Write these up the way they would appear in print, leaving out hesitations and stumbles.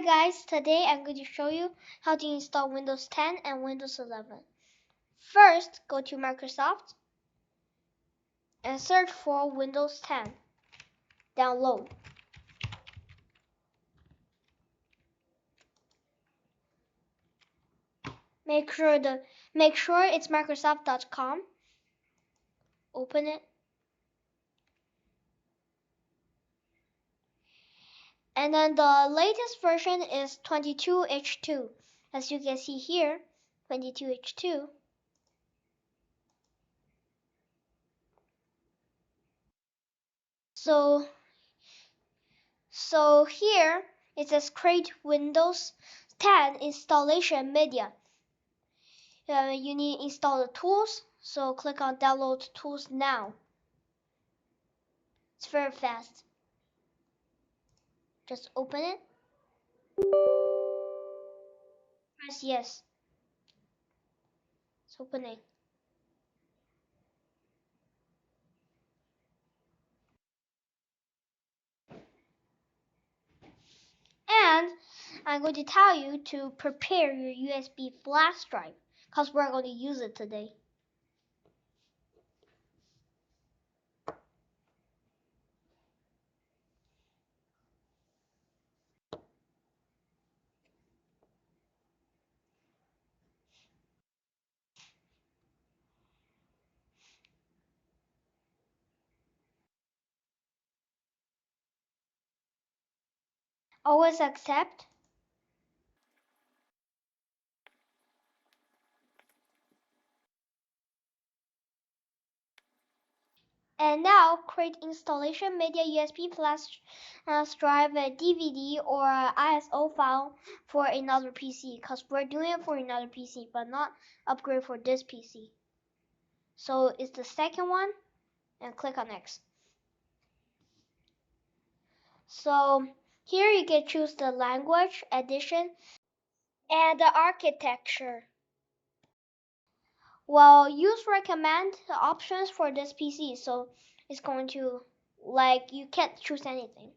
Hi guys, today I'm going to show you how to install Windows 10 and Windows 11. First, go to Microsoft and search for Windows 10. Download. Make sure it's Microsoft.com. Open it. And then the latest version is 22H2. As you can see here, 22H2. So here it says create Windows 10 installation media. You need to install the tools, so click on download tools now. It's very fast. Just open it. Press yes. It's opening. And I'm going to tell you to prepare your USB flash drive because we're going to use it today. Always accept. And now create installation media USB flash drive, a DVD or a ISO file for another PC because we're doing it for another PC but not upgrade for this PC. So it's the second one and click on next. So here you can choose the language, edition, and the architecture. Well, use recommend options for this PC, so it's going to, you can't choose anything.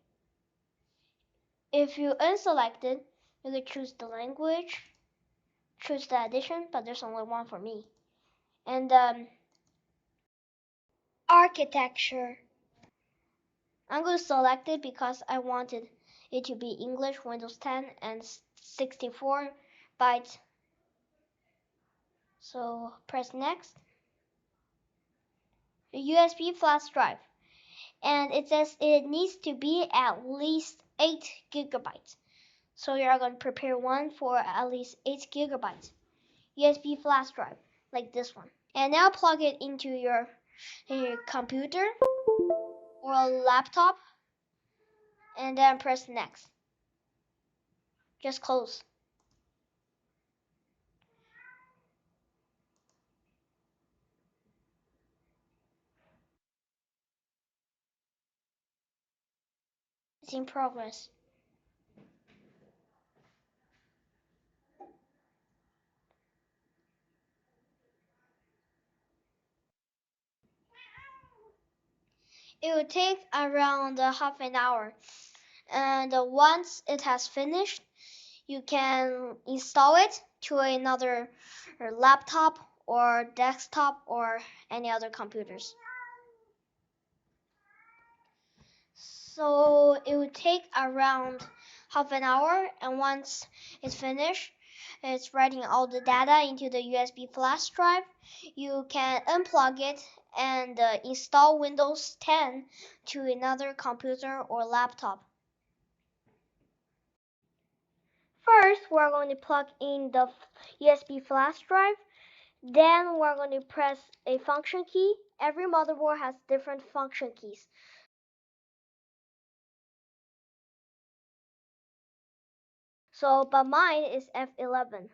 If you unselect it, you can choose the language, choose the edition, but there's only one for me. And architecture. I'm going to select it because I wanted it to be English, Windows 10, and 64 bytes. So press next. A USB flash drive. And it says it needs to be at least 8 gigabytes. So you're going to prepare one for at least 8 gigabytes. USB flash drive, like this one. And now plug it into your computer or laptop. And then press next. Just close. It's in progress. It will take around half an hour. And once it has finished, you can install it to another laptop or desktop or any other computers. So it would take around half an hour, and once it's finished, it's writing all the data into the USB flash drive. You can unplug it and install Windows 10 to another computer or laptop. First, we're going to plug in the USB flash drive. Then we're going to press a function key. Every motherboard has different function keys. But mine is F11.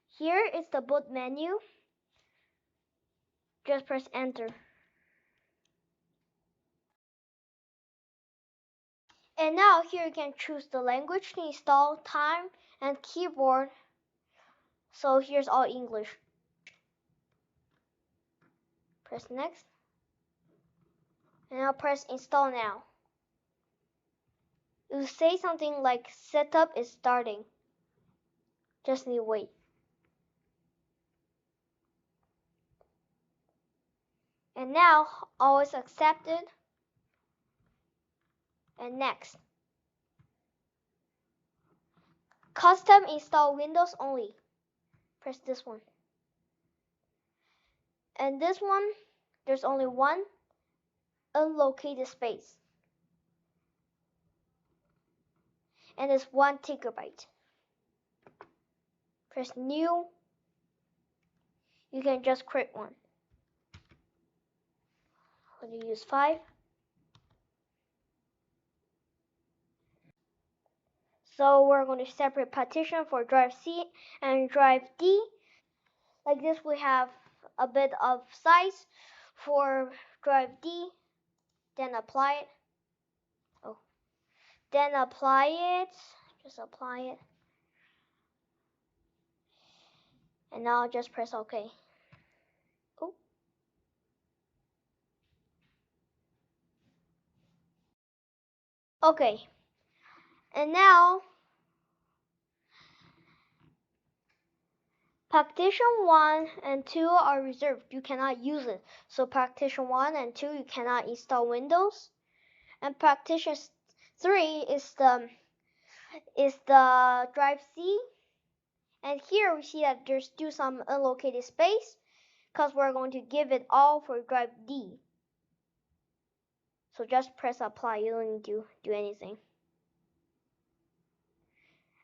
Here is the boot menu. Just press enter. And now here you can choose the language to install, time, and keyboard. So here's all English. Press next. And now press install now. it will say something like setup is starting. Just need to wait. And now always accepted. And next. Custom install Windows only. Press this one. And this one, there's only one unlocated space. And it's 1 gigabyte. Press new. You can just create one. I'm going to use 5. So we're going to separate partition for drive C and drive D. Like this, we have a bit of size for drive D. Then apply it. Then apply it. Just apply it. And now just press OK. Oh. Okay. And now partition 1 and 2 are reserved. You cannot use it. So partition 1 and 2 you cannot install Windows. And partition 3 is the drive C. And here we see that there's still some unlocated space because we're going to give it all for drive D. So just press apply. You don't need to do anything.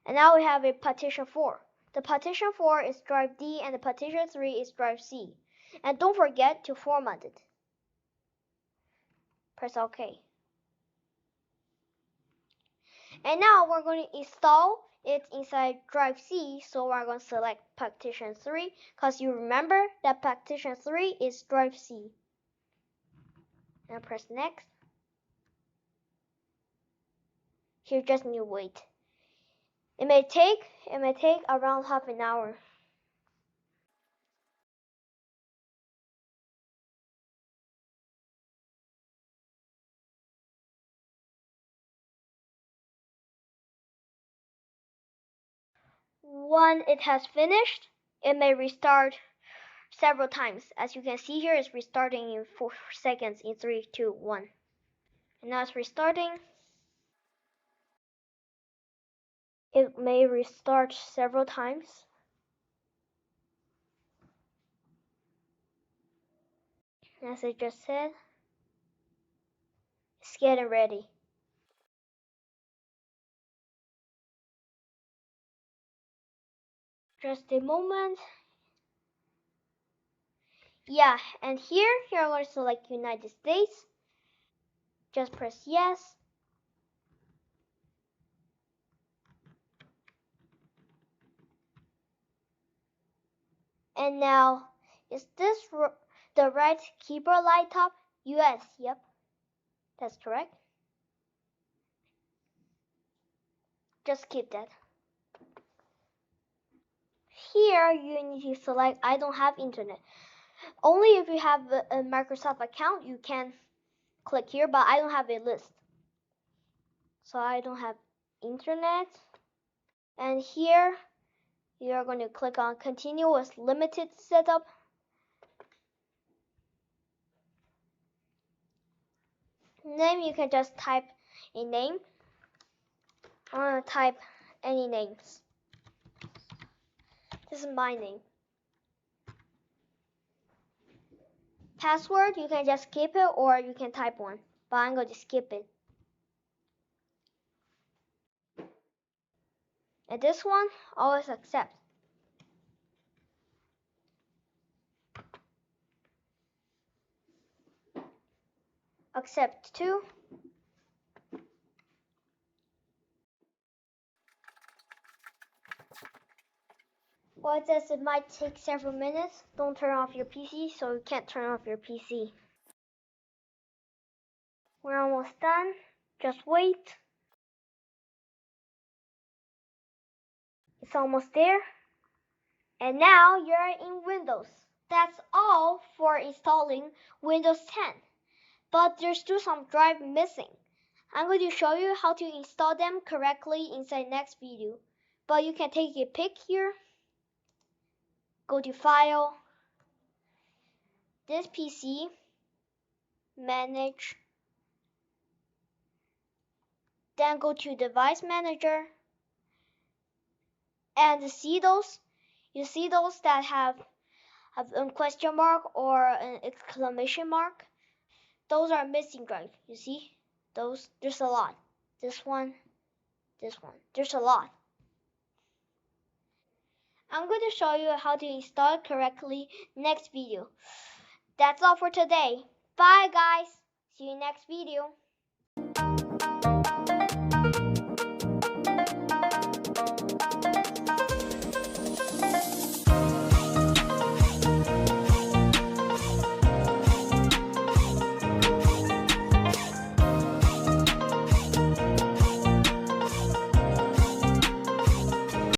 And now we have a partition 4. The partition 4 is drive D and the partition 3 is drive C. And don't forget to format it. Press OK. And now we're going to install it inside drive C. So we're going to select partition 3 because you remember that partition 3 is drive C. Now press next. Here just need to wait. It may take around half an hour. When it has finished, it may restart several times. As you can see here, it's restarting in 4 seconds in 3, 2, 1. And now it's restarting. It may restart several times. As I just said, it's getting ready. Just a moment. Yeah, and here I'm going to select United States. Just press yes. And now, is this the right keyboard light top? US, yep, that's correct. Just keep that. Here, you need to select I don't have internet. Only if you have a Microsoft account, you can click here, but I don't have a list. So I don't have internet. And here, you are going to click on continue with limited setup. Name, you can just type a name. I'm going to type any names. This is my name. Password, you can just skip it or you can type one, but I'm going to skip it. And this one, always accept. Accept 2. Well, it says it might take several minutes. Don't turn off your PC, so you can't turn off your PC. We're almost done. Just wait. It's almost there. And now you're in Windows. That's all for installing Windows 10. But there's still some drive missing. I'm going to show you how to install them correctly inside next video. But you can take a pic here. Go to File, this PC, Manage. Then go to Device Manager. And you see those that have a question mark or an exclamation mark? Those are missing drive. You see? Those, there's a lot. This one, there's a lot. I'm going to show you how to install it correctly next video. That's all for today. Bye guys. See you next video.